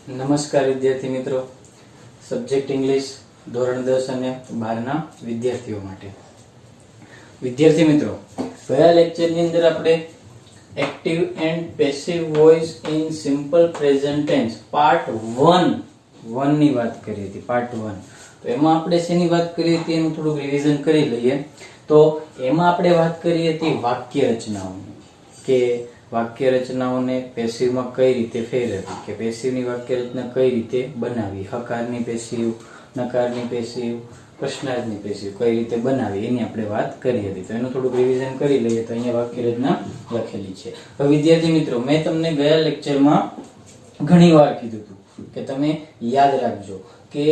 નમસ્કાર વિદ્યાર્થી મિત્રો, સબ્જેક્ટ ઇંગ્લિશ ધોરણ 10 અને 12 ના વિદ્યાર્થીઓ માટે. વિદ્યાર્થી મિત્રો, ગયા લેક્ચરની અંદર આપણે active and passive voice in simple present tense part 1 ની વાત કરી હતી. પાર્ટ 1 તો એમાં આપણે શેની વાત કરી હતી એનું થોડું રિવિઝન કરી લઈએ. તો એમાં આપણે વાત કરી હતી વાક્ય રચનાઓની, કે વાક્ય રચનાઓને પેસિવમાં કઈ રીતે ફેરવવી, કે પેસિવની વાક્ય રચના કઈ રીતે બનાવી, હકારની પેસિવ, નકારની પેસિવ, પ્રશ્નાર્થની પેસિવ કઈ રીતે બનાવી એની આપણે વાત કરી હતી. તો એનું થોડું રિવિઝન કરી લઈએ. તો અહીંયા વાક્ય રચના લખેલી છે. તો વિદ્યાર્થી મિત્રો, મેં તમને ગયા લેક્ચરમાં ઘણી વાર કીધું હતું કે તમે યાદ રાખજો કે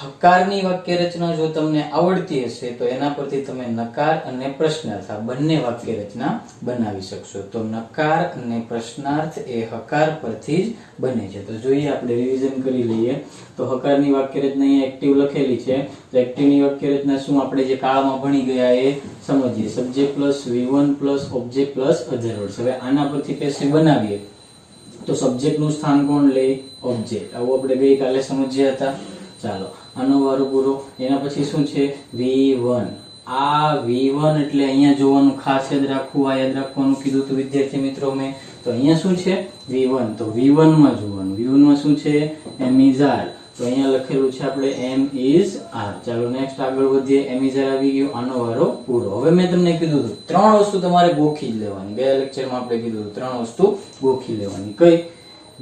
હકારની વાક્ય રચના જો તમને આવડતી હશે તો એના પરથી તમે નકાર અને પ્રશ્નાર્થ આ બંને વાક્ય રચના બનાવી શકશો. તો નકાર અને પ્રશ્નાર્થ એ હકાર પરથી જ બને છે. તો જોઈએ, આપણે રિવિઝન કરી લઈએ. તો હકારની વાક્ય રચના અહીંયા એક્ટિવ લખેલી છે. તો એક્ટિવની વાક્ય રચના શું, આપણે જે કાળમાં ભણી ગયા એ સમજીએ. Subject plus V1 plus object plus other words. હવે આના પરથી પેસિવ બનાવીએ તો સબ્જેક્ટનું સ્થાન કોણ લે? ઓબ્જેક્ટ. આવું આપણે ગઈકાલે સમજ્યા હતા. ચાલો, આનો વારો પૂરો. એના પછી શું છે? V1. આ V1 એટલે અહીંયા જોવાનું, ખાસ યાદ રાખવું. આ યાદ રાખવાનું કીધું હતું વિદ્યાર્થી મિત્રો મેં. તો અહીંયા શું છે? V1. તો V1 માં જોવાનું. V1 માં શું છે? M is R. તો અહીંયા લખેલું છે આપણે M is R. ચાલો નેક્સ્ટ આગળ વધીએ. M is R આવી ગયું, આનો વારો પૂરો. હવે મેં તમને કીધું હતું ત્રણ વસ્તુ તમારે ગોખી જ લેવાની. ગયા લેક્ચરમાં આપણે કીધું હતું ત્રણ વસ્તુ ગોખી લેવાની. કઈ?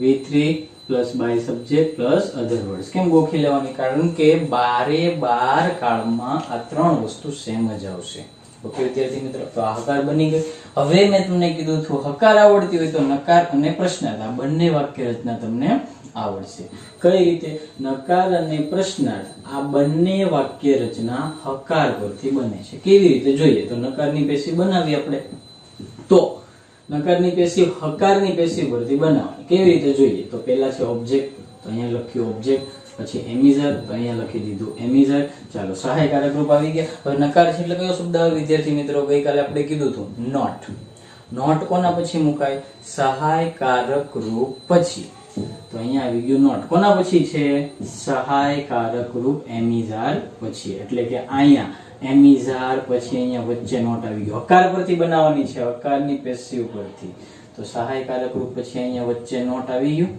V3 plus by subject plus other words. કેમ ગોખી લેવાની? કારણ કે 12 કાળમાં આ ત્રણ વસ્તુ સેમ જ આવશે. ઓકે વિદ્યાર્થી મિત્રો, તો આ હકાર બની ગઈ. હવે મેં તમને કીધું હતું હકાર આવડતી હોય તો નકાર અને પ્રશ્નાર્થ આ બંને વાક્ય રચના તમને આવડશે. કઈ રીતે? નકાર અને પ્રશ્નાર્થ આ બંને વાક્ય રચના હકાર પરથી બને છે. કેવી રીતે જોઈએ? તો નકારની પેશી બનાવી આપણે. તો નકારની પેશી હકારની પેશી પરથી બનાવવાની. કેવી રીતે જોઈએ? તો પહેલા છે ઓબ્જેક્ટ. તો અહીંયા લખ્યું ઓબ્જેક્ટ. પછી એમિઝર. તો અહીંયા લખી દીધું એમિઝર. ચાલો, સહાયકારક રૂપ આવી ગયા. હવે નકાર છે એટલે કયો શબ્દ આવે વિદ્યાર્થી મિત્રો? ગઈકાલે આપણે કીધું હતું નોટ. નોટ કોના પછી મુકાય? સહાયકારક રૂપ પછી. તો અહીંયા આવી ગયું નોટ. કોના પછી છે? સહાયકારક રૂપ એમિઝાર પછી. એટલે કે અહીંયા એમિઝાર પછી અહીંયા વચ્ચે નોટ આવી ગયો. હકાર પરથી બનાવવાની છે, હકારની પેસિવ પરથી. તો સહાયકારક રૂપ પછી અહીંયા વચ્ચે નોટ આવી ગયું.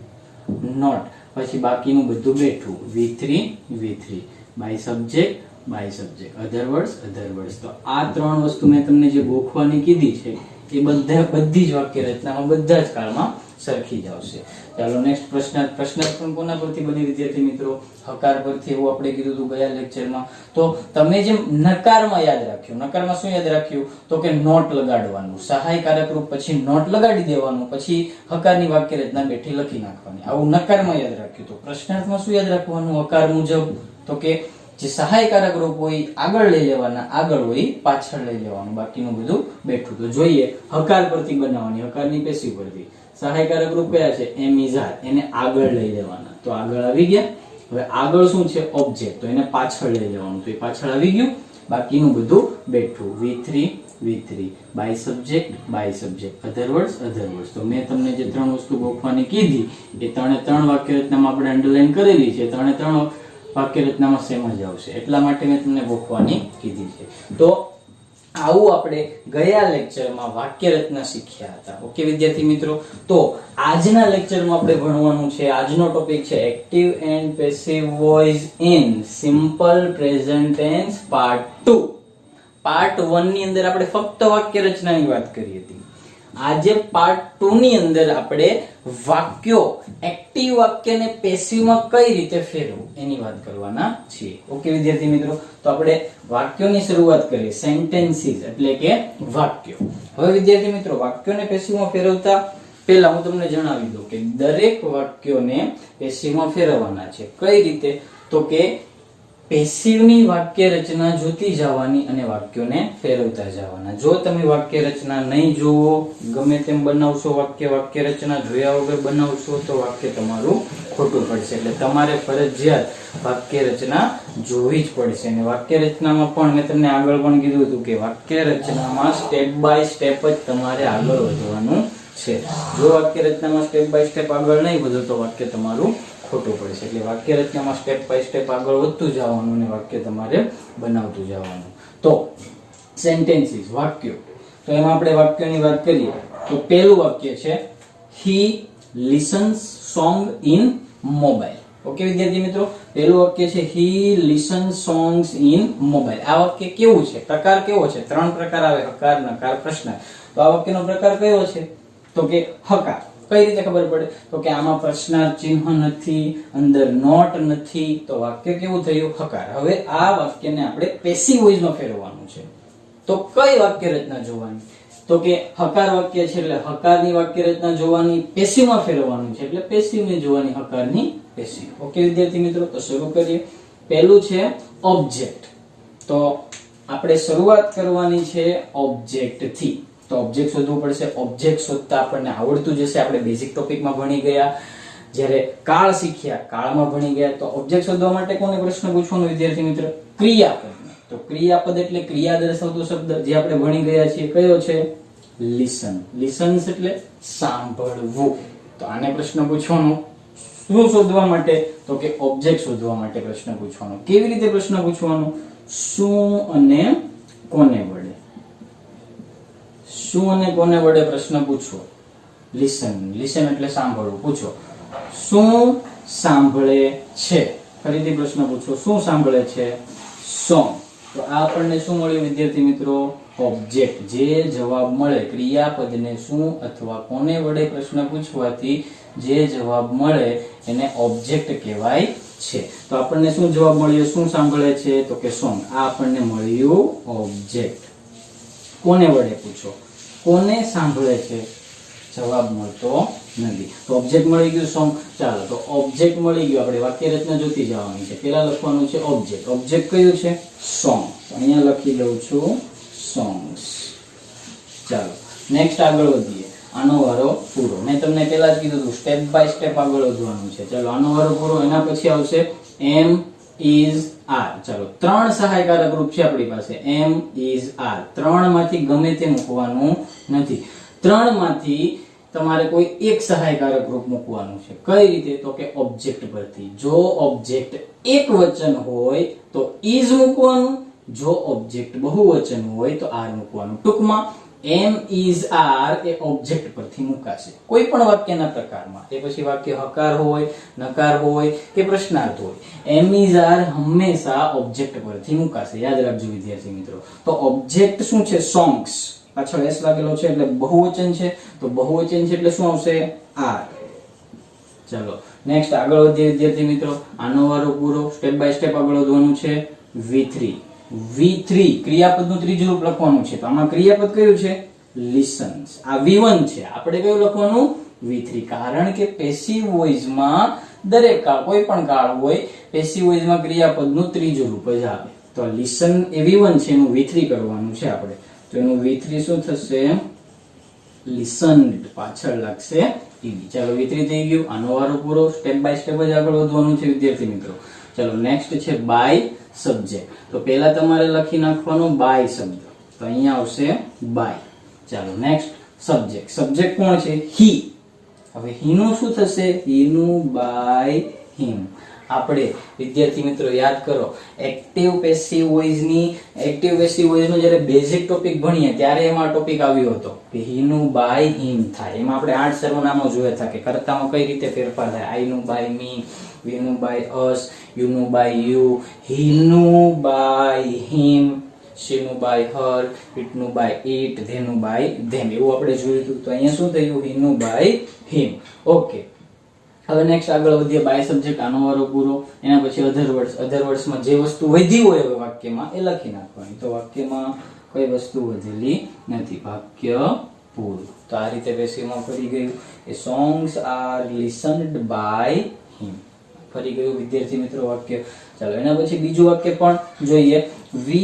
નોટ પછી બાકીનું બધું બેઠું. V3 by subject other words. તો આ ત્રણ વસ્તુ મેં તમને જે ગોખવાની કીધી છે એ બધી જ વાક્ય રચનામાં બધા જ કાળમાં સરખી જ આવશે. ચાલો નેક્સ્ટ પ્રશ્નાર્થ. પ્રશ્નાર્થ પણ કોના પરથી બની વિદ્યાર્થી મિત્રો? હકાર પરથી. એવું આપણે કીધું હતું ગયા લેક્ચરમાં. તો તમે જેમ નકારમાં યાદ રાખ્યું, નકારમાં શું યાદ રાખ્યું? તો કે નોટ લગાડવાનું. સહાયકારક રૂપ પછી નોટ લગાડી દેવાનું, પછી હકારની વાક્ય રચના બેઠી લખી નાખવાની. આવું નકારમાં યાદ રાખ્યું. તો પ્રશ્નાર્થમાં શું યાદ રાખવાનું? હકાર મુજબ. તો કે જે સહાયકારક રૂપ હોય આગળ લઈ લેવાના, આગળ હોય પાછળ લઈ લેવાનું, બાકીનું બધું બેઠું. તો જોઈએ, હકાર પરથી બનાવવાની, હકારની પેશી પરથી. સહાયકારક રૂપ કયા છે? એમ ઇઝ આર. એને આગળ લઈ લેવાના. તો આગળ આવી ગયા. હવે આગળ શું છે? ઓબ્જેક્ટ. તો એને પાછળ લઈ લેવાનું. તો એ પાછળ આવી ગયું, બાકીનું બધું બેઠું. V3 by subject other words. તો મેં તમને જે ત્રણ વસ્તુ ગોખવાની કીધી એ ત્રણ વાક્ય રચનામાં આપણે અંડરલાઈન કરેલી છે. ત્રણ વાક્ય રચનામાં સેમ જ આવશે. એટલા માટે મેં તમને ગોખવાની કીધી છે. તો આવું આપણે ગયા લેક્ચરમાં વાક્ય રચના શીખ્યા હતા. ઓકે વિદ્યાર્થી મિત્રો, તો આજના લેક્ચરમાં આપણે ભણવાનું છે, આજનો ટોપિક છે active and passive voice in simple present tense part 2. Part 1 ની અંદર આપણે ફક્ત વાક્ય રચનાની વાત કરી હતી. આજે પાર્ટ 2 ની અંદર આપણે વાક્યો, એક્ટિવ વાક્યને પેસિવમાં કઈ રીતે ફેરવવું એની વાત કરવાના છીએ. ઓકે વિદ્યાર્થી મિત્રો, તો આપણે વાક્યોની શરૂઆત કરીએ. સેન્ટેન્સીસ એટલે કે વાક્યો. હવે વિદ્યાર્થી મિત્રો, વાક્યોને પેસિવમાં ફેરવતા પહેલા હું તમને જણાવી દઉં કે દરેક વાક્યોને પેસિવમાં ફેરવવાના છે. કઈ રીતે? તો કે પેસિવની વાક્ય રચના જોતી જવાની અને વાક્યોને ફેરવતા જવાના. જો તમે વાક્ય રચના નહીં જોવો, ગમે તેમ બનાવશો વાક્ય રચના જોયા વગર બનાવશો તો વાક્ય તમારું ખોટું પડશે. એટલે તમારે ફરજિયાત વાક્ય રચના જોવી જ પડશે. અને વાક્ય રચનામાં પણ મેં તમને આગળ પણ કીધું હતું કે વાક્ય રચનામાં સ્ટેપ બાય સ્ટેપ જ તમારે આગળ વધવાનું છે. જો વાક્ય રચનામાં સ્ટેપ બાય સ્ટેપ આગળ નહીં વધો તો વાક્ય તમારું ખોટું પડશે. એટલે વાક્ય રચનામાં સ્ટેપ બાય સ્ટેપ આગળ વધતું જવાનું અને વાક્ય તમારે બનાવતું જવાનું. તો સેન્ટેન્સીસ, વાક્યો. તો એમાં આપણે વાક્યોની વાત કરીએ તો પહેલું વાક્ય છે he listens song in mobile. Okay વિદ્યાર્થી મિત્રો, પહેલું વાક્ય છે he listens songs in mobile. આ વાક્ય કેવું છે, પ્રકાર કેવો છે? 3 પ્રકાર આવે, હકાર, નકાર, પ્રશ્ન. તો આ વાક્યનો પ્રકાર કયો છે? તો કે હકાર. કઈ રીતે ખબર પડે? તો કે આમાં પ્રશ્નાર્થ ચિહ્ન નથી, અંદર નોટ નથી, તો વાક્ય કેવું થયું? હકાર. હવે આ વાક્યને આપણે પેસિવ વોઇસમાં ફેરવવાનું છે. તો કઈ વાક્ય રચના જોવાની? તો કે હકાર વાક્ય છે એટલે હકારની વાક્ય રચના જોવાની, પેસિવમાં ફેરવવાનું છે એટલે પેસિવની જોવાની, હકારની પેસિવ. ઓકે વિદ્યાર્થી મિત્રો, તો શરૂ કરીએ. પહેલું છે ઓબ્જેક્ટ. તો આપણે શરૂઆત કરવાની છે ઓબ્જેક્ટ થી. તો ઓબ્જેક્ટ શોધવું પડશે. ઓબ્જેક્ટ શોધતા આપણને આવડતું જશે. આપણે બેઝિક ટોપિકમાં ભણી ગયા, જ્યારે કાળ શીખ્યા, કાળમાં ભણી ગયા. તો ઓબ્જેક્ટ શોધવા માટે કોને પ્રશ્ન પૂછવાનો વિદ્યાર્થી મિત્ર? ક્રિયાપદ. તો ક્રિયાપદ એટલે ક્રિયા દર્શાવતો શબ્દ જે આપણે ભણી ગયા છીએ કયો છે? લિસન. લિસન્સ એટલે સાંભળવું. તો આને પ્રશ્ન પૂછવાનો શું શોધવા માટે? તો કે ઓબ્જેક્ટ શોધવા માટે પ્રશ્ન પૂછવાનો. કેવી રીતે પ્રશ્ન પૂછવાનો? શું અને કોને વડે. શું અને કોને વડે પ્રશ્ન પૂછવો? લિસન. લિસન એટલે સાંભળવું. પૂછો શું સાંભળે છે. ફરીથી પ્રશ્ન પૂછો શું સાંભળે છે? સોંગ. તો આ આપણને શું મળ્યું વિદ્યાર્થી મિત્રો? ઓબ્જેક્ટ. જે જવાબ મળે ક્રિયાપદને શું અથવા કોને વડે પ્રશ્ન પૂછવાથી જે જવાબ મળે એને ઓબ્જેક્ટ કહેવાય છે. તો આપણને શું જવાબ મળ્યો? શું સાંભળે છે? તો કે સોંગ. આ આપણને મળ્યું ઓબ્જેક્ટ. કોને વડે પૂછો? કોને સાંભળે છે? જવાબ મળતો નથી. તો ઓબ્જેક્ટ મળી ગયું સોંગ. ચાલો, તો ઓબ્જેક્ટ મળી ગયું. આપણે વાક્ય રચના જોતી જવાની છે. પહેલા લખવાનું છે ઓબ્જેક્ટ. ઓબ્જેક્ટ કયું છે? સોંગ. તો અહીંયા લખી દઉં છું songs. ચાલો નેક્સ્ટ આગળ વધીએ. આનો વારો પૂરો. મેં તમને પહેલા જ કીધું હતું સ્ટેપ બાય સ્ટેપ આગળ વધવાનું છે. ચાલો આનો વારો પૂરો. એના પછી આવશે am, is, are. ચાલો 3 સહાયકારક રૂપ છે આપણી પાસે. am, is, are. 3 માંથી ગમે તે મૂકવાનું નથી. 3 માંથી તમારે કોઈ એક સહાયકારક રૂપ મૂકવાનું છે. કઈ રીતે? તો કે ઓબ્જેક્ટ પરથી. જો ઓબ્જેક્ટ એક વચન હોય તો is મૂકવાનું, જો ઓબ્જેક્ટ બહુવચન હોય તો આર મૂકવાનું. ટૂંકમાં am, is, are A object પરથી મુકાશે કોઈ પણ વાક્યના પ્રકારમાં. એ પછી વાક્ય હકાર હોય, નકાર હોય કે પ્રશ્નાર્થ હોય, am, is, are હંમેશા ઓબ્જેક્ટ પરથી મુકાશે. યાદ રાખજો વિદ્યાર્થી મિત્રો. તો ઓબ્જેક્ટ શું છે? songs. પાછળ s લાગેલો છે એટલે બહુવચન છે. તો બહુવચન છે એટલે શું આવશે? are. ચાલો નેક્સ્ટ આગળ વધીએ વિદ્યાર્થી મિત્રો. આનો વારો પૂરો. સ્ટેપ બાય સ્ટેપ આગળ વધવાનું છે. V3. V3 ક્રિયાપદનું ત્રીજું રૂપ લખવાનું છે. તો આમાં ક્રિયાપદ કયું છે? listens. આ V1 છે. આપણે કયું લખવાનું? V3. કારણ કે પેસિવ વોઇસમાં દરેક કાળ, કોઈ પણ કાળ હોય, પેસિવ વોઇસમાં ક્રિયાપદનું ત્રીજું રૂપ જ આવે. તો listen એ V1 છે, એનું V3 કરવાનું છે આપણે. તો એનું V3 શું થશે? listened. પાછળ લાગશે ed. ચાલો V3 થઈ ગયું. આનો વારો પૂરો. સ્ટેપ બાય સ્ટેપ જ આગળ વધવાનું છે વિદ્યાર્થી મિત્રો. ચલો નેક્સ્ટ છે બાય સબ્જેક્ટ. તો પહેલા તમારે લખી નાખવાનું બાય શબ્દ. તો અહીંયા આવશે બાય. ચાલો નેક્સ્ટ સબ્જેક્ટ. સબ્જેક્ટ કોણ છે? he. હવે he નું શું થશે? he નું બાય him. આપણે વિદ્યાર્થી મિત્રો યાદ કરો, એક્ટિવ પેસિવ વોઇસ ની નો જ્યારે બેઝિક ટોપિક ભણીએ ત્યારે એમાં ટોપિક આવ્યો હતો કે he નું બાય him થાય. એમાં આપણે 8 સર્વનામો જોયા હતા કે કર્તામાં કઈ રીતે ફેરફાર થાય. I નું બાય me, we નું બાય us, you નું બાય you, he નું બાય him, she નું બાય her, it નું બાય it, they નું બાય them. એવું આપણે જોયું હતું. તો અહીંયા શું થયું? he નું બાય him. ઓકે, હવે નેક્સ્ટ આગળ વધીએ. By subject. આનો વારો પૂરો. એના પછી અધર વર્ડ્સ. અધર વર્ડ્સમાં જે વસ્તુ વધી હોય હવે વાક્યમાં એ લખી નાખવાની. તો વાક્યમાં કોઈ વસ્તુ વધેલી નથી. વાક્ય પૂરું. તો આ રીતે પેસિવમાં ફરી ગયું એ songs are listened by him. ફરી ગયું વિદ્યાર્થી મિત્રો વાક્ય. ચાલો એના પછી બીજું વાક્ય પણ જોઈએ. we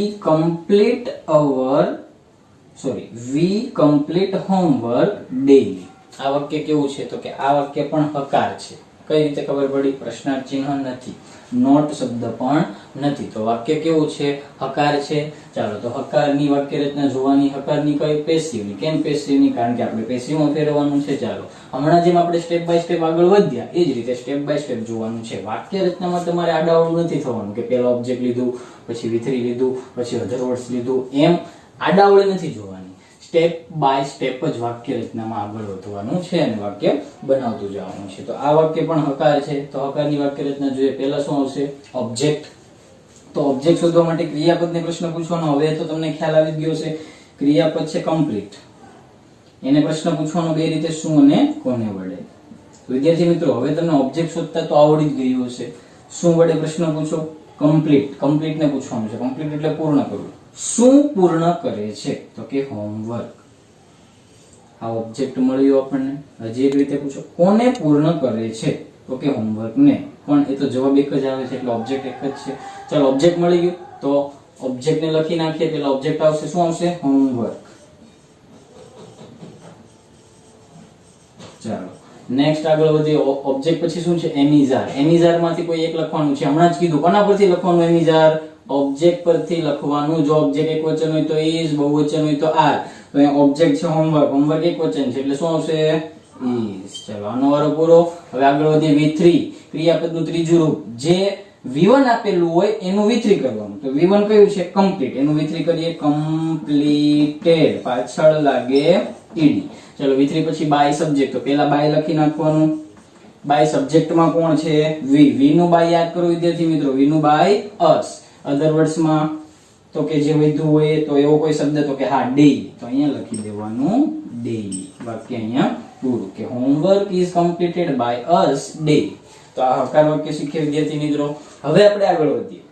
complete homework daily. આ વાક્ય કેવું છે? તો કે આ વાક્ય પણ હકાર છે. કઈ રીતે ખબર પડી? પ્રશ્નાર્થ ચિહ્ન નથી, નોટ શબ્દ પણ નથી, તો વાક્ય કેવું છે? હકાર છે. ચાલો તો હકારની વાક્ય રચના જોવાની. હકારની કઈ? પેસિવની. કેમ પેસિવની? કારણ કે આપણે પેસિવમાં ફેરવવાનું છે. ચાલો હમણાં જેમ આપણે સ્ટેપ બાય સ્ટેપ આગળ વધ્યા એ જ રીતે સ્ટેપ બાય સ્ટેપ જોવાનું છે. વાક્ય રચનામાં તમારે આડાઅવળું નથી થવાનું કે પહેલા ઓબ્જેક્ટ લીધું, પછી V3 લીધું, પછી અધર વર્ડ્સ લીધું, એમ આડાઅવળી નથી જોવાની. સ્ટેપ બાય સ્ટેપ જ વાક્ય રચનામાં આગળ વધવાનું છે અને વાક્ય બનાવતું જવાનું છે. તો આ વાક્ય પણ હકાર છે. તો હકારની વાક્ય રચના જોઈએ. પહેલા શું આવશે? ઓબ્જેક્ટ. તો ઓબ્જેક્ટ શોધવા માટે ક્રિયાપદને પ્રશ્ન પૂછવાનો. હવે તો તમને ખ્યાલ આવી ગયો છે. ક્રિયાપદ છે કમ્પ્લીટ, એને પ્રશ્ન પૂછવાનો બે રીતે, શું અને કોને વડે. વિદ્યાર્થી મિત્રો હવે તમને ઓબ્જેક્ટ શોધતા તો આવડી જ ગયું હશે. શું વડે પ્રશ્ન પૂછો? કમ્પ્લીટ. કમ્પ્લીટ ને પૂછવાનું છે. કમ્પ્લીટ એટલે પૂર્ણ કરવું. શું પૂર્ણ કરે છે? તો કે હોમવર્ક. આ ઓબ્જેક્ટ મળ્યું આપણને. હજી એક રીતે પૂછો, કોને પૂર્ણ કરે છે? તો કે હોમવર્ક ને. પણ એ તો જવાબ એક જ આવે છે એટલે ઓબ્જેક્ટ એક જ છે. ચાલો ઓબ્જેક્ટ મળી ગયું તો ઓબ્જેક્ટ ને લખી નાખીએ. પેલા ઓબ્જેક્ટ આવશે, શું આવશે? હોમવર્ક. ચાલો નેક્સ્ટ આગળ વધીએ. ઓબ્જેક્ટ પછી શું છે? એમિઝાર. એમિઝાર માંથી કોઈ એક લખવાનું છે. હમણાં જ કીધું. કોના પરથી લખવાનું? એમિઝાર. ઓબ્જેક્ટ પરથી લખવાનું. જો ઓબ્જેક્ટ એક વચન હોય તો ઇઝ, બહુવચન હોય તો આર. તો અહીંયા ઓબ્જેક્ટ છે હોમવર્ક. હોમવર્ક એક વચન છે એટલે શું આવશે? ઇઝ. ચલો આનો વારો પૂરો. હવે આગળ વધીએ. V3 ક્રિયાપદનું ત્રીજું રૂપ. જે V1 આપેલું હોય એનું V3 કરવાનું. તો V1 કયું છે? કમ્પ્લીટ. એનું V3 કરીએ. કમ્પ્લીટેડ. પાછળ લાગે ed. ચલો V3 પછી બાય સબ્જેક્ટ. તો પહેલા બાય લખી નાખવાનું. બાય સબ્જેક્ટમાં કોણ છે? V. V નું બાય યાદ કરો વિદ્યાર્થી મિત્રો. V નું બાય us. અધર વર્ડ્સમાં તો કે જે વધ્યું હોય તો એવો કોઈ શબ્દ તો કે હા ડેઈલી. તો અહીંયા લખી દેવાનું ડેઈલી. વાક્ય અહીંયા પૂરું કે homework is completed by us daily. તો આ હકાર વાક્ય શીખ્યા વિદ્યાર્થી મિત્રો. હવે આપણે આગળ વધીએ.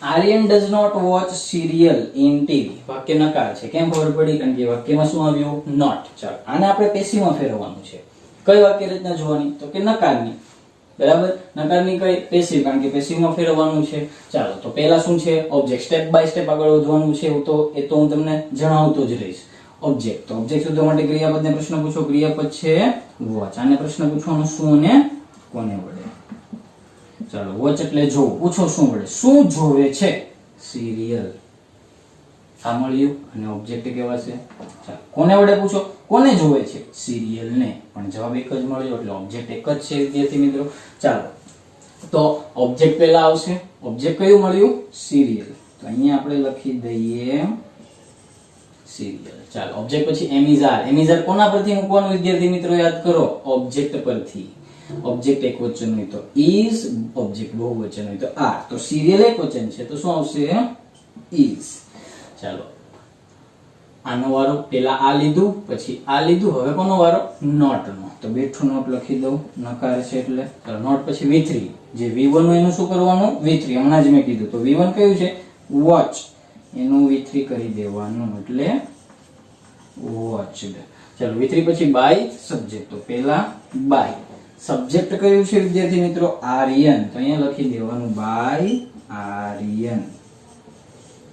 Aryan does not watch serial in TV. વાક્ય નકાર છે. કેમ ખબર પડી? કારણ કે વાક્યમાં શું આવ્યું? નોટ. ચાલો આને આપણે પેસિવમાં ફેરવવાનું છે. કઈ વાક્ય રચના જોવાની? તો કે નકારની. બરાબર. નકારની કઈ? પેસિવ. કારણ કે પેસિવમાં ફેરવવાનું છે. ચાલો તો પહેલા શું છે? ઓબ્જેક્ટ. સ્ટેપ બાય સ્ટેપ આગળ વધવાનું છે. એ તો હું તમને જણાવતો જ રહીશ. ઓબ્જેક્ટ. તો ઓબ્જેક્ટ શોધવા માટે ક્રિયાપદને પ્રશ્ન પૂછો. ક્રિયાપદ છે વોચ. આને પ્રશ્ન પૂછવાનો શું અને કોને વડે. ચાલો વોચ એટલે જોવું. પૂછો શું વડે? શું જોવે છે? સિરિયલ. આ મળ્યું અને ઓબ્જેક્ટ કેવા છે? ચાલો કોને વડે પૂછો? કોને જોવે છે? સિરિયલ ને. પણ જવાબ એક જ મળ્યો એટલે ઓબ્જેક્ટ એક જ છે વિદ્યાર્થી મિત્રો. ચાલો તો ઓબ્જેક્ટ પહેલા આવશે. ઓબ્જેક્ટ કયું મળ્યું? સિરિયલ. તો અહીંયા આપણે લખી દઈએ સિરિયલ. ચાલો ઓબ્જેક્ટ પછી એમિઝાર. એમિઝાર કોના પરથી મૂકવાનું વિદ્યાર્થી મિત્રો? યાદ કરો. ઓબ્જેક્ટ પરથી. ઓબ્જેક્ટ એક વચન હોય તો is, ઓબ્જેક્ટ બહુવચન હોય તો are. તો સિરિયલ એક વચન છે તો શું આવશે? is. ચાલો આનો વારો. પેલા આ લીધું, પછી આ લીધું, હવે કોનો વારો? નોટ નો. તો બેઠું નોટ લખી દઉં. નકાર છે એટલે. ચાલો નોટ પછી V3. જે V1 હોય એનું શું કરવાનું? V3. હમણાં જ મેં કીધું. તો V1 કયું છે? વોચ. એનું V3 કરી દેવાનું એટલે વોચડ. ચાલો V3 પછી બાય સબ્જેક્ટ. તો પેલા બાય સબ્જેક્ટ કયું છે વિદ્યાર્થી મિત્રો? આર્યન. તો અહીંયા લખી દેવાનું બાય આર્યન.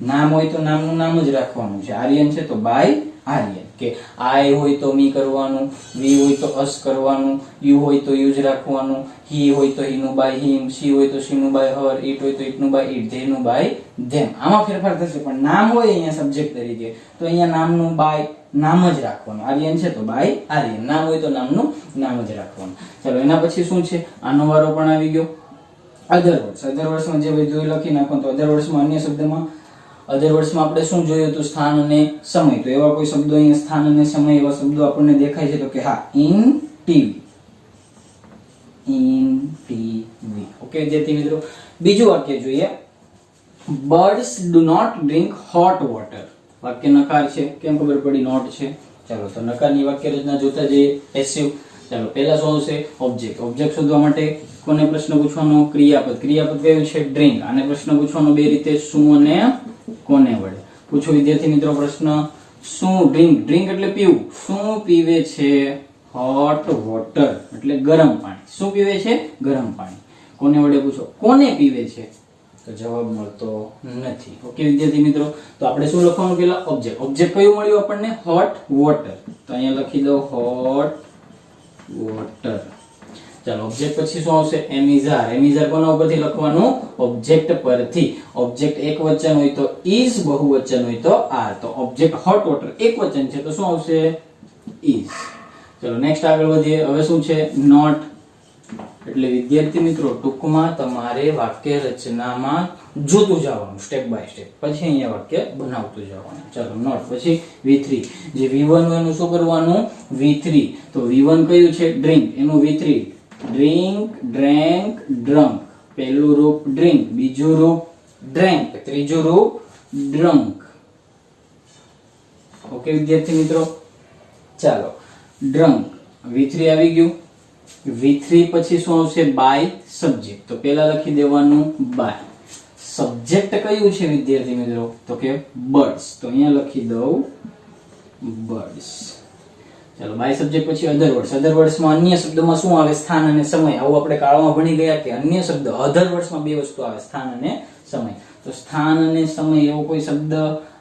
નામ હોય તો નામનું નામ જ રાખવાનું છે. આર્યન છે તો બાય આર્યન. કે આઈ હોય તો મી કરવાનું, વી હોય તો અસ કરવાનું, યુ હોય તો યુઝ રાખવાનું, હી હોય તો હીનું બાય હિમ, સી હોય તો સીનું બાય હર, ઈટ હોય તો ઈટનું બાય ઈટ, ધેનું બાય ધેમ. આમાં ફેરફાર થશે પણ નામ હોય અહીંયા સબ્જેક્ટ તરીકે તો અહીંયા નામનું બાય નામ જ રાખવાનું. આર્યન છે તો બાય આર્યન. નામ હોય તો નામનું નામ જ રાખવાનું. ચલો એના પછી શું છે? આનો વારો પણ આવી ગયો. અધર વર્ડ્સ. અધર વર્ડ્સમાં જે બધું લખી નાખવાનું. તો અધર વર્ડ્સમાં અન્ય શબ્દમાં અધર વર્ડ્સમાં આપણે શું જોયું હતું? સ્થાન અને સમય. તો એવા કોઈ શબ્દો અહીંયા સ્થાન અને સમય એવા શબ્દો આપણને દેખાય છે તો કે હા in TV. In TV. Okay વિદ્યાર્થી મિત્રો. બીજું વાક્ય જોઈએ. Birds do not drink hot water. વાક્ય નકાર છે. કેમ ખબર પડી? નોટ છે. ચાલો તો નકારની વાક્ય રચના જોતા જઈએ. પેસિવ. ચાલો પહેલા શું આવશે? ઓબ્જેક્ટ. ઓબ્જેક્ટ શોધવા માટે કોને પ્રશ્ન પૂછવાનો? ક્રિયાપદ. ક્રિયાપદ કયું છે? ડ્રિંક. આને પ્રશ્ન પૂછવાનો બે રીતે, શું અને કોને વડે. પૂછો વિદ્યાર્થી મિત્રો પ્રશ્ન. શું ડ્રિંક? ડ્રિંક એટલે પીવું. શું પીવે છે? હોટ વોટર એટલે ગરમ પાણી. શું પીવે છે? ગરમ પાણી. કોને વડે પૂછો? કોને પીવે છે? તો જવાબ મળતો નથી. ઓકે વિદ્યાર્થી મિત્રો. તો આપણે શું લખવાનું? પેલા ઓબ્જેક્ટ. ઓબ્જેક્ટ કયું મળ્યું આપણને? Hot water. તો અહીંયા લખી દો હોટ વોટર. ચાલો ઓબ્જેક્ટ પછી શું આવશે? M is R. M is R કોના ઉપરથી લખવાનું? ઓબ્જેક્ટ પરથી. ઓબ્જેક્ટ એક વચન હોય તો ઇઝ, બહુવચન હોય તો આર. તો ઓબ્જેક્ટ હોટ વોટર એક વચન છે તો શું આવશે? ઇઝ. ચલો નેક્સ્ટ આગળ વધીએ. હવે શું છે? નોટ. એટલે વિદ્યાર્થી મિત્રો ટૂંકમાં તમારે વાક્ય રચનામાં જોતું જવાનું સ્ટેપ બાય સ્ટેપ, પછી અહીંયા વાક્ય બનાવતું જવાનું. ચાલો નોટ પછી V3. જે V1 એનું શું કરવાનું? V3. તો V1 કયું છે? ડ્રિંક. એનું V3 ડ્રિંક, ડ્રેન્ક, ડ્રંક. પહેલું રૂપ ડ્રિંક, બીજું રૂપ ડ્રેન્ક, ત્રીજું રૂપ ડ્રંક. ઓકે વિદ્યાર્થી મિત્રો, ચાલો ડ્રંક V3 આવી ગયું. V3 પછી શું આવશે? By subject. તો પેલા લખી દેવાનું બાય. સબ્જેક્ટ કયું છે વિદ્યાર્થી મિત્રો? તો કે બર્ડ્સ. તો અહીંયા લખી દઉં બર્ડ્સ. ચાલો બાય સબ્જેક્ટ પછી અધર વર્ડ્સ. અધર વર્ડ્સમાં અન્ય શબ્દમાં શું આવે? સ્થાન અને સમય. આવું આપણે કાળમાં ભણી ગયા કે અન્ય શબ્દ અધર વર્ડ્સમાં બે વસ્તુ આવે, સ્થાન અને સમય. તો સ્થાન અને સમય એવો કોઈ શબ્દ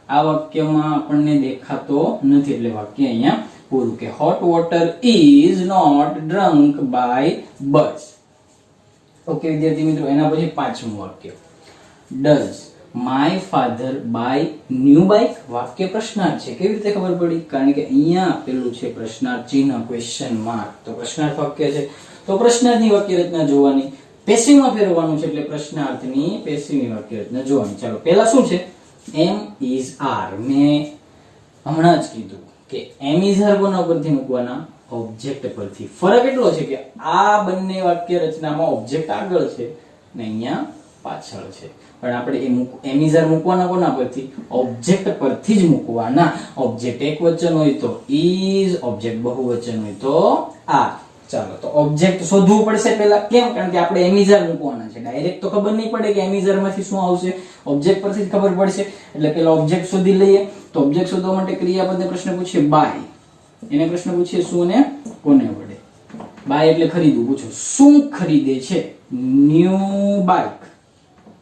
આ વાક્યમાં આપણને દેખાતો નથી, એટલે વાક્ય અહીંયા પૂરું કે hot water is not drunk by birds. Okay વિદ્યાર્થી મિત્રો, એના પછી પાંચમું વાક્ય does my father buy new bike. વાક્ય પ્રશ્નાર્થ છે. કેવી રીતે ખબર પડી? કારણ કે અહીંયા આપેલું છે પ્રશ્નાર્થ ચિહ્ન, ક્વેશ્ચન માર્ક. તો પ્રશ્નાર્થ વાક્ય છે તો પ્રશ્નાર્થની વાક્ય રચના જોવાની. પેસિવમાં ફેરવવાનું છે એટલે પ્રશ્નાર્થની પેસિવની વાક્ય રચના જોવાની. ચાલો પહેલા શું છે? એમ ઇઝ આર. મેં હમણાં જ કીધું કે એમ ઇઝ આર કોના પરથી મૂકવાના? ઓબ્જેક્ટ પરથી. ફરક એટલો છે કે આ બંને વાક્ય રચનામાં ઓબ્જેક્ટ આગળ છે ને અહીંયા પાછળ છે, પણ આપણે એમ ઇઝ આર મૂકવાના કોના પરથી? ઓબ્જેક્ટ પરથી જ મૂકવાના. ઓબ્જેક્ટ એક વચન હોય તો ઇઝ, ઓબ્જેક્ટ બહુવચન હોય તો આર. ચાલો તો ઓબ્જેક્ટ શોધવું પડશે પહેલા. કેમ? કારણ કે આપણે એમ ઇઝ આર મૂકવાના છે. ડાયરેક્ટ તો ખબર નહીં પડે કે એમ ઇઝ આર માંથી શું આવશે, ઓબ્જેક્ટ પરથી જ ખબર પડશે. એટલે પહેલા ઓબ્જેક્ટ શોધી લઈએ. તો ઓબ્જેક્ટ શોધવા માટે ક્રિયાપદને પ્રશ્ન પૂછીએ બાય. એને પ્રશ્ન પૂછીએ શું ને કોને વડે? બાય એટલે ખરીદવું. પૂછો શું ખરીદે છે? New bike.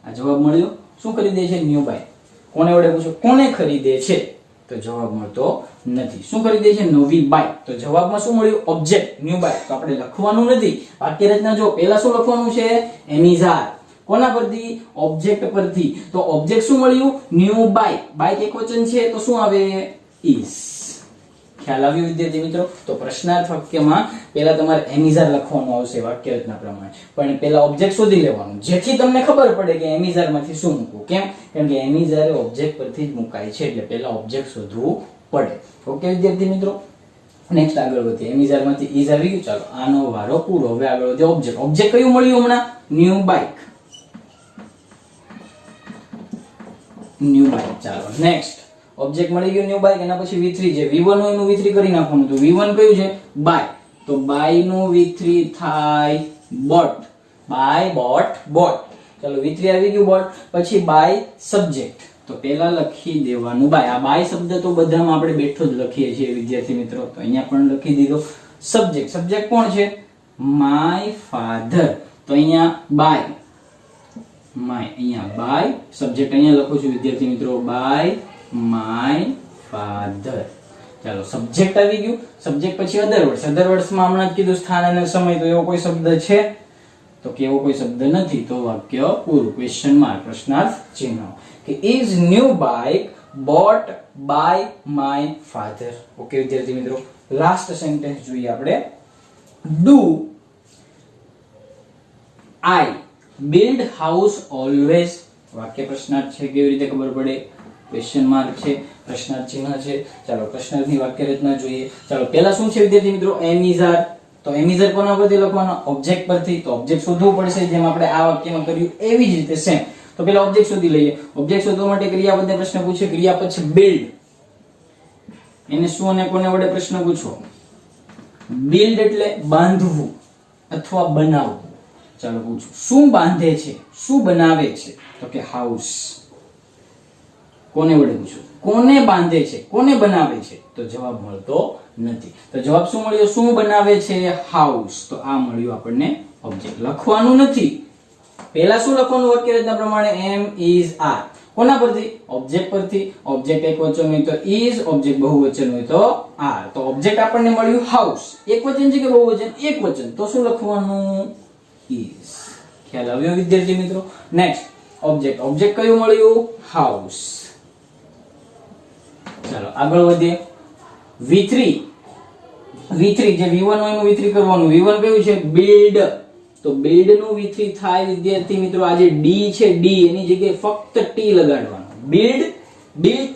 આ જવાબ મળ્યો. શું ખરીદે છે? New bike. કોને વડે પૂછો કોને ખરીદે છે? તો જવાબ મળતો નથી. શું ખરીદે છે? નવી બાઇક. તો જવાબમાં શું મળ્યું? Object new bike. તો આપણે લખવાનું નથી. વાક્ય રચના જો પહેલા શું લખવાનું છે? એમ ઇઝ આર. કોના પરથી? ઓબ્જેક્ટ પરથી. તો ઓબ્જેક્ટ શું મળ્યું? New bike. બાઇક એક વચન છે તો શું આવે? ઇઝ. ખ્યાલ આવ્યો વિદ્યાર્થી મિત્રો? તો પ્રશ્નાર્થ વાક્યમાં પહેલા તમારે એમ ઇઝ આર લખવાનું આવશે વાક્ય રચના પ્રમાણે, પણ પહેલા ઓબ્જેક્ટ શોધી લેવાનું જેથી તમને ખબર પડે કે એમ ઇઝ આર માંથી શું મૂકવું. કેમ? કારણ કે એમ ઇઝ આર ઓબ્જેક્ટ પરથી જ મુકાય છે, એટલે પહેલા ઓબ્જેક્ટ શોધવું પડે. ઓકે વિદ્યાર્થી મિત્રો, નેક્સ્ટ આગળ વધીએ. એમ ઇઝ આર માંથી ઇઝ આવી ગયું. ચાલો આનો વારો પૂરો. હવે આગળ વધીએ ઓબ્જેક્ટ. ઓબ્જેક્ટ કયું મળ્યું હમણાં? New bike. New bike. ચાલો નેક્સ્ટ ઓબ્જેક્ટ મળી ગયું ન્યુ બાઇક. એના પછી V3 છે. V1 હોય એનું V3 કરી નાખવાનું. તો V1 કયું છે? બાય. તો બાય નું V3 થાય બોટ. By, boat, boat. ચાલો V3 આવી ગયું બોટ. પછી બાય સબ્જેક્ટ. તો પહેલા લખી દેવાનું બાય. આ બાય શબ્દ તો બધામાં આપણે બેઠો જ લખીએ છીએ વિદ્યાર્થી મિત્રો, તો અહીંયા પણ લખી દીધો. સબ્જેક્ટ. સબ્જેક્ટ કોણ છે? My father. તો અહીંયા બાય, માય અહીંયા બાય. સબ્જેક્ટ અહીંયા લખું છું વિદ્યાર્થી મિત્રો, બાય માય ફાધર. ચાલો સબ્જેક્ટ આવી ગયું. સબ્જેક્ટ પછી અધર વર્ડ્સ. અધર વર્ડ્સમાં હમણાં જ કીધું સ્થાન અને સમય. તો એવો કોઈ શબ્દ છે? તો કે એવો કોઈ શબ્દ નથી. તો વાક્ય પૂરું. ક્વેશ્ચન માર્ક, પ્રશ્નાર્થ ચિહ્ન. કે is new bike bought by my father. Okay વિદ્યાર્થી મિત્રો, લાસ્ટ સેન્ટેન્સ જોઈએ આપણે. Do I build house always. વાક્ય પ્રશ્નાર્થ છે. કેવી રીતે ખબર પડે? ક્વેશ્ચન માર્ક છે, પ્રશ્નાર્થ ચિહ્ન છે. ચાલો પ્રશ્નાર્થની વાક્ય રચના જોઈએ. ચાલો પહેલા શું છે વિદ્યાર્થી મિત્રો? એમ ઇઝ આર. તો એમ ઇઝ આર કોના પરથી લખવાનો? ઓબ્જેક્ટ પરથી. તો ઓબ્જેક્ટ શોધવું પડશે જેમ આપણે આ વાક્યમાં કર્યું એવી જ રીતે સેમ. તો પહેલા ઓબ્જેક્ટ શોધી લઈએ. ઓબ્જેક્ટ શોધવા માટે ક્રિયાપદને પ્રશ્ન પૂછે. ક્રિયાપદ છે બિલ્ડ. એને શું અને કોને વડે પ્રશ્ન પૂછો? બિલ્ડ એટલે બાંધવું અથવા બનાવવું. ચાલો પૂછો શું બાંધે છે, શું બનાવે છે? તો કે હાઉસ. કોને વડે પૂછો? કોને બાંધે છે, કોને બનાવે છે? તો જવાબ મળતો નથી. તો જવાબ શું મળ્યો? શું બનાવે છે? હાઉસ. તો આ મળ્યું આપણને ઓબ્જેક્ટ. લખવાનું નથી. પહેલા શું લખવાનું વાક્ય રચના પ્રમાણે? એમ ઇઝ આર. કોના પરથી? ઓબ્જેક્ટ પરથી. ઓબ્જેક્ટ એકવચન હોય તો is, ઓબ્જેક્ટ બહુવચન હોય તો are. તો ઓબ્જેક્ટ આપણને મળ્યું house. એકવચન છે કે બહુવચન? એકવચન. તો શું લખવાનું? is. ખ્યાલ આવ્યો વિદ્યાર્થી મિત્રો? Next object. ઓબ્જેક્ટ કયું મળ્યું? house. ચાલો આગળ વધીએ. V3 જે V1 હોય એનું V3 કરવાનું. V1 કયું છે? build. તો build નું V3 થાય વિદ્યાર્થી મિત્રો. આ જે D છે D એની જગ્યાએ ફક્ત T લગાડવાનું. build, built,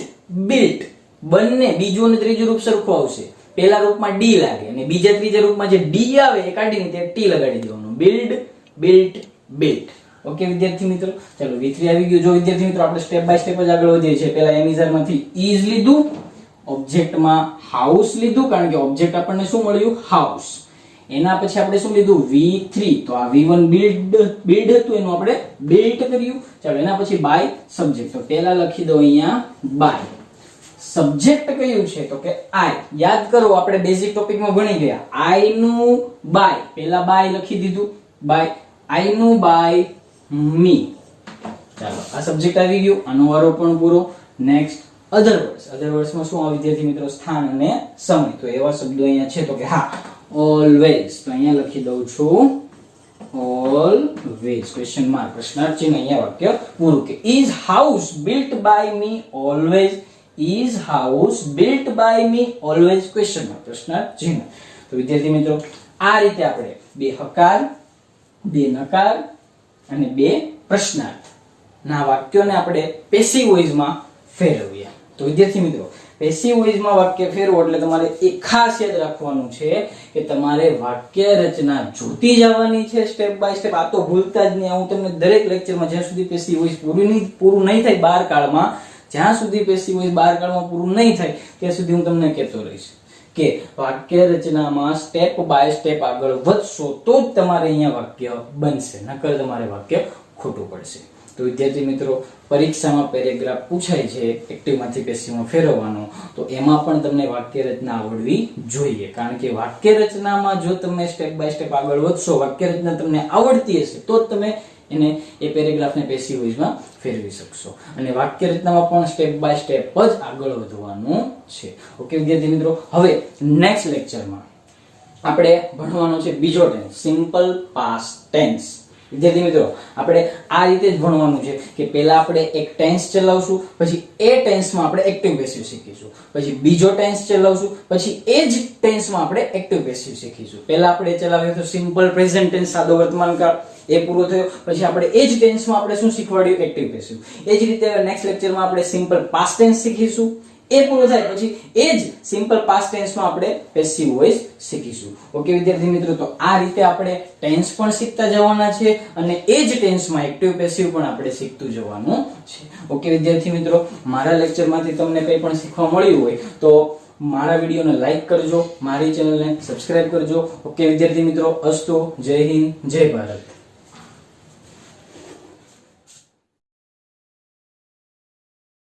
built બંને બીજું અને ત્રીજું રૂપ સરખું આવશે. પહેલા રૂપમાં D લાગે અને બીજા ત્રીજા રૂપમાં જે D આવે એ કાઢીને ત્યાં T લગાડી દેવાનું. build, built, built. ઓકે વિદ્યાર્થી મિત્રો, ચાલો V3 આવી ગયું. જો વિદ્યાર્થી મિત્રો આપણે સ્ટેપ બાય સ્ટેપ જ આગળ વધીએ છીએ. પહેલા એમિઝર માંથી is લીધું, ઓબ્જેક્ટમાં house લીધું કારણ કે ઓબ્જેક્ટ આપણને શું મળ્યું? house. એના પછી આપણે શું લીધું? V3. તો આ V1 build હતું એનું આપણે built કર્યું. ચાલો એના પછી by subject. તો પહેલા લખી દો અહીંયા by. સબ્જેક્ટ કયું છે? તો કે I. યાદ કરો આપણે બેઝિક ટોપિકમાં ભણી ગયા. I નું by, પહેલા by લખી દીધું. by I નું by me. ચાલો આ સબ્જેક્ટ આવી ગયું. આનો વારો પણ પૂરો. નેક્સ્ટ અધર વર્ડ્સ. અધર વર્ડ્સમાં શું આવે વિદ્યાર્થી મિત્રો? સ્થાન અને સમય. તો એવા શબ્દો અહીંયા છે તો કે હા always. તો અહીંયા લખી દઉં છું always question mark, પ્રશ્નાર્થ ચિહ્ન. અહીંયા વાક્ય પૂરું. કે is house built by me always? is house built by me always? question mark, પ્રશ્નાર્થ ચિહ્ન. તો વિદ્યાર્થી મિત્રો આ રીતે આપણે બે હકાર, બે નકાર અને બે પ્રશ્નાર્થ ના વાક્યોને આપણે પેસિવ વોઇસ માં ફેરવ્યા. તો વિદ્યાર્થી મિત્રો પેસિવ વોઇસ માં વાક્ય ફેરવો એટલે તમારે એક ખાસ યાદ રાખવાનું છે કે તમારે વાક્ય રચના જોતી જવાની છે સ્ટેપ બાય સ્ટેપ. આ તો ભૂલતા જ નહીં. હું તમને દરેક લેક્ચરમાં જ્યાં સુધી પેસિવ વોઇસ પૂરું નહીં થાય 12 કાળમાં, જ્યાં સુધી પેસિવ વોઇસ 12 કાળમાં પૂરું નહીં થાય ત્યાં સુધી હું તમને કહેતો રહીશ કે વાક્ય રચનામાં સ્ટેપ બાય સ્ટેપ આગળ વધશો તો જ તમારે અહીંયા વાક્ય બનશે, નકર તમારે વાક્ય ખોટું પડશે. તો વિદ્યાર્થી મિત્રો પરીક્ષામાં પેરેગ્રાફ પૂછાય છે એક્ટિવમાંથી પેસિવમાં ફેરવવાનો, તો એમાં પણ તમને વાક્ય રચના આવડવી જોઈએ. કારણ કે વાક્ય રચનામાં જો તમે સ્ટેપ બાય સ્ટેપ આગળ વધશો, વાક્ય રચના તમને આવડતી હશે તો જ તમે એને એ પેરેગ્રાફને પેસિવ વોઇસમાં ફેરવી શકશો. અને વાક્ય રચનામાં પણ સ્ટેપ બાય સ્ટેપ જ આગળ વધવાનું છે. ઓકે વિદ્યાર્થી મિત્રો, હવે નેક્સ્ટ લેક્ચરમાં આપણે ભણવાનો છે બીજો ટેન્સ, સિમ્પલ પાસ્ટ ટેન્સ. વિદ્યાર્થી મિત્રો આપણે આ રીતે જ ભણવાનું છે કે પહેલા આપણે એક ટેન્સ ચલાવશું, પછી એ ટેન્સમાં આપણે એક્ટિવ પેસિવ શીખીશું, પછી બીજો ટેન્સ ચલાવશું, પછી એ જ ટેન્સમાં આપણે એક્ટિવ પેસિવ શીખીશું. પહેલા આપણે ચલાવ્યું તો સિમ્પલ પ્રેઝન્ટ ટેન્સ, સાદો વર્તમાન કાળ, એ પૂરો થયો. પછી આપણે એ જ ટેન્સમાં આપણે શું શીખવાડ્યું? Active passive. એ જ રીતે નેક્સ્ટ લેક્ચરમાં આપણે સિમ્પલ પાસ્ટ ટેન્સ શીખીશું. એ પૂરો થાય પછી એ જ સિમ્પલ પાસ્ટ ટેન્સમાં આપણે પેસિવ વોઇસ શીખીશું. ઓકે વિદ્યાર્થી મિત્રો, તો આ રીતે આપણે ટેન્સ પણ શીખતા જવાના છે અને એ જ ટેન્સમાં એક્ટિવ પેસિવ પણ આપણે શીખતું જવાનું છે. ઓકે વિદ્યાર્થી મિત્રો, મારા લેક્ચરમાંથી તમને કંઈ પણ શીખવા મળ્યું હોય તો મારા વિડીયોને લાઈક કરજો, મારી ચેનલને સબસ્ક્રાઇબ કરજો. ઓકે વિદ્યાર્થી મિત્રો, અસ્તુ. જય હિન્દ, જય ભારત.